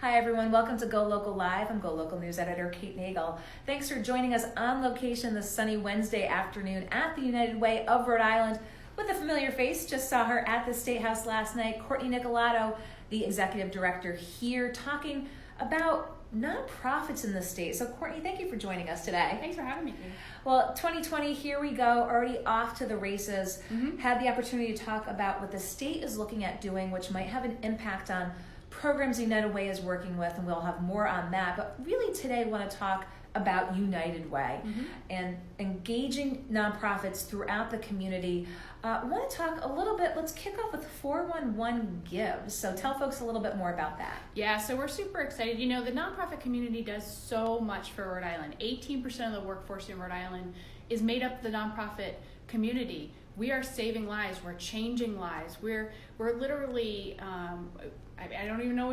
Hi everyone, welcome to Go Local Live. I'm Go Local News Editor Kate Nagel. Thanks for joining us on location this sunny Wednesday afternoon at the United Way of Rhode Island with a familiar face. Just saw her at the State House last night. Courtney Nicolato, the Executive Director here, talking about nonprofits in the state. So Courtney, thank you for joining us today. Thanks for having me. Well, 2020, here we go, already off to the races. Had the opportunity to talk about what the state is looking at doing, which might have an impact on programs United Way is working with, and we'll have more on that. But really today we want to talk about United Way and engaging nonprofits throughout the community. I want to talk a little bit, let's kick off with 411 Gives. So tell folks a little bit more about that. Yeah, so we're super excited. You know, the nonprofit community does so much for Rhode Island. 18% of the workforce in Rhode Island is made up of the nonprofit community. We are saving lives. We're changing lives. We're literally, I don't even know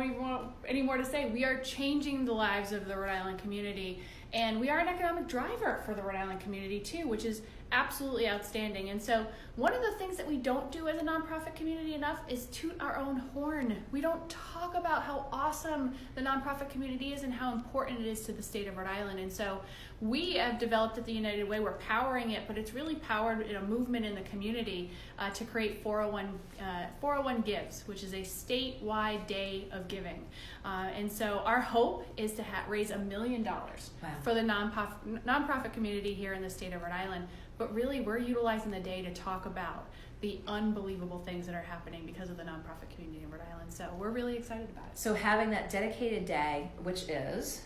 any more to say. We are changing the lives of the Rhode Island community, and we are an economic driver for the Rhode Island community too, which is absolutely outstanding. And so one of the things that we don't do as a nonprofit community enough is toot our own horn. We don't talk about how awesome the nonprofit community is and how important it is to the state of Rhode Island. And so we have developed at the United Way, we're powering it, but it's really powered in a movement in the community to create 401 Gives, which is a statewide day of giving. And so our hope is to raise $1 million for the nonprofit community here in the state of Rhode Island. But really, we're utilizing the day to talk about the unbelievable things that are happening because of the nonprofit community in Rhode Island. So we're really excited about it. So having that dedicated day, which is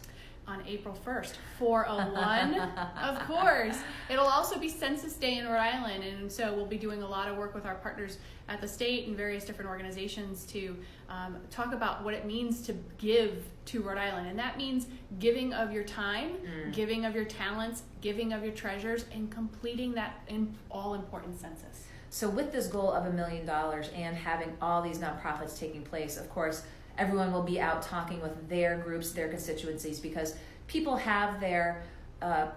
on April 1st, 401, of course. It'll also be Census Day in Rhode Island, and so we'll be doing a lot of work with our partners at the state and various different organizations to talk about what it means to give to Rhode Island. And that means giving of your time, giving of your talents, giving of your treasures, and completing that all-important census. So with this goal of $1 million and having all these nonprofits taking place, of course, everyone will be out talking with their groups, their constituencies, because people have their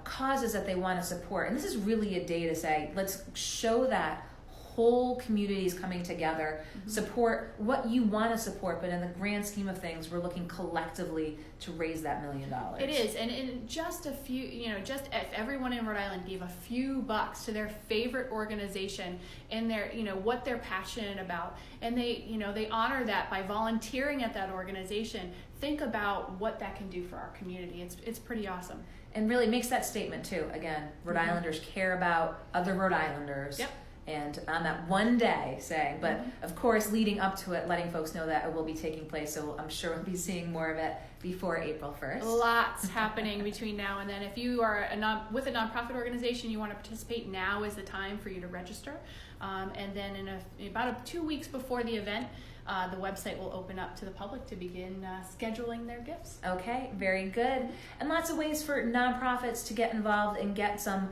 causes that they want to support. And this is really a day to say, let's show that whole community is coming together, support what you want to support, but in the grand scheme of things, we're looking collectively to raise that $1 million. It is, and in just a few, just if everyone in Rhode Island gave a few bucks to their favorite organization and their, what they're passionate about, and they honor that by volunteering at that organization, think about what that can do for our community. It's pretty awesome. And really makes that statement too. Again, Rhode Islanders care about other Rhode Islanders. Yep. And on that one day saying, but of course leading up to it, letting folks know that it will be taking place, so I'm sure we'll be seeing more of it before April 1st. Lots happening between now and then. If you are with a nonprofit organization, you want to participate, now is the time for you to register. And then in about 2 weeks before the event, the website will open up to the public to begin scheduling their gifts. Okay, very good. And lots of ways for nonprofits to get involved and get some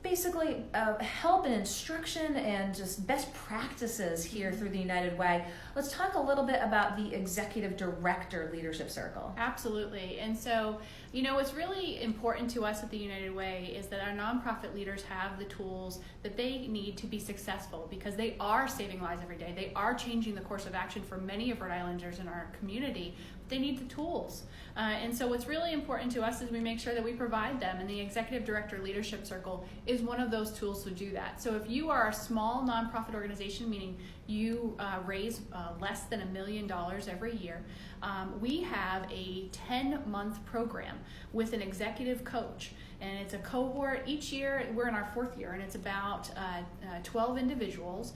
basically help and instruction and just best practices here through the United Way. Let's talk a little bit about the Executive Director Leadership Circle. Absolutely. And so, what's really important to us at the United Way is that our nonprofit leaders have the tools that they need to be successful, because they are saving lives every day. They are changing the course of action for many of Rhode Islanders in our community. They need the tools. And so what's really important to us is we make sure that we provide them, and the Executive Director Leadership Circle is one of those tools to do that. So if you are a small nonprofit organization, meaning you raise less than $1 million every year, we have a 10-month program with an executive coach. And it's a cohort. Each year, we're in our 4th year, and it's about 12 individuals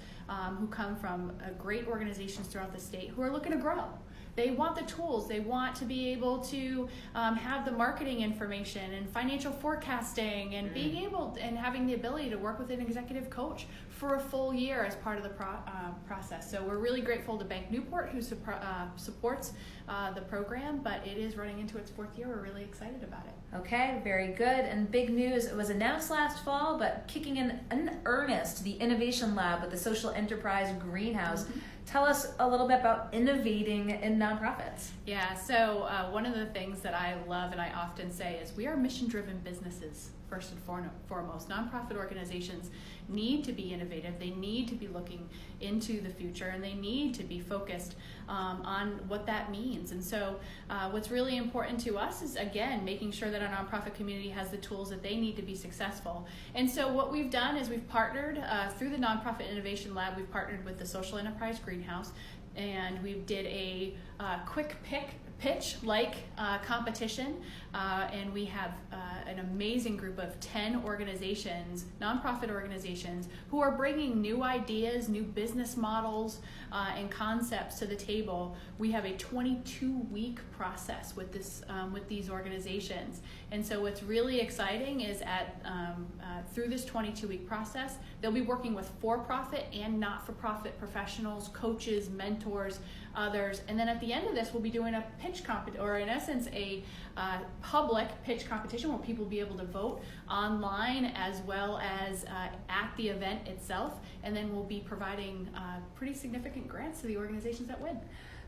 who come from great organizations throughout the state who are looking to grow. They want the tools. They want to be able to have the marketing information and financial forecasting and being able and having the ability to work with an executive coach for a full year as part of the process. So we're really grateful to Bank Newport, who supports the program, but it is running into its 4th year. We're really excited about it. Okay, very good. And big news, it was announced last fall, but kicking in earnest, the Innovation Lab with the Social Enterprise Greenhouse. Tell us a little bit about innovating in nonprofits. Yeah, so one of the things that I love and I often say is we are mission-driven businesses first and foremost. Nonprofit organizations need to be innovative. They need to be looking into the future, and they need to be focused on what that means. And so what's really important to us is, again, making sure that our nonprofit community has the tools that they need to be successful. And so what we've done is we've partnered through the Nonprofit Innovation Lab. We've partnered with the Social Enterprise Greenhouse, and we did a quick pitch competition, and we have an amazing group of 10 organizations, nonprofit organizations, who are bringing new ideas, new business models, and concepts to the table. We have a 22-week process with these organizations, and so what's really exciting is through this 22-week process, they'll be working with for-profit and not-for-profit professionals, coaches, mentors, others, and then at the end of this, we'll be doing a pitch competition, or in essence, a public pitch competition where people will be able to vote online as well as at the event itself, and then we'll be providing pretty significant grants to the organizations that win.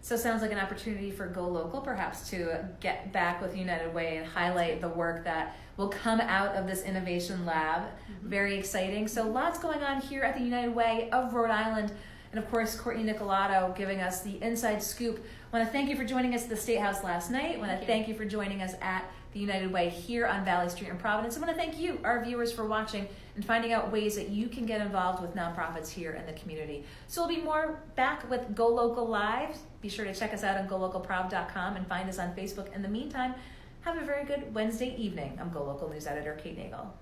So it sounds like an opportunity for GoLocal perhaps to get back with United Way and highlight the work that will come out of this innovation lab. Mm-hmm. Very exciting. So lots going on here at the United Way of Rhode Island. And of course, Courtney Nicolato giving us the inside scoop. I want to thank you for joining us at the State House last night. I want to thank you for joining us at the United Way here on Valley Street in Providence. I want to thank you, our viewers, for watching and finding out ways that you can get involved with nonprofits here in the community. So we'll be more back with GoLocal Live. Be sure to check us out on GoLocalProv.com and find us on Facebook. In the meantime, have a very good Wednesday evening. I'm GoLocal News Editor Kate Nagel.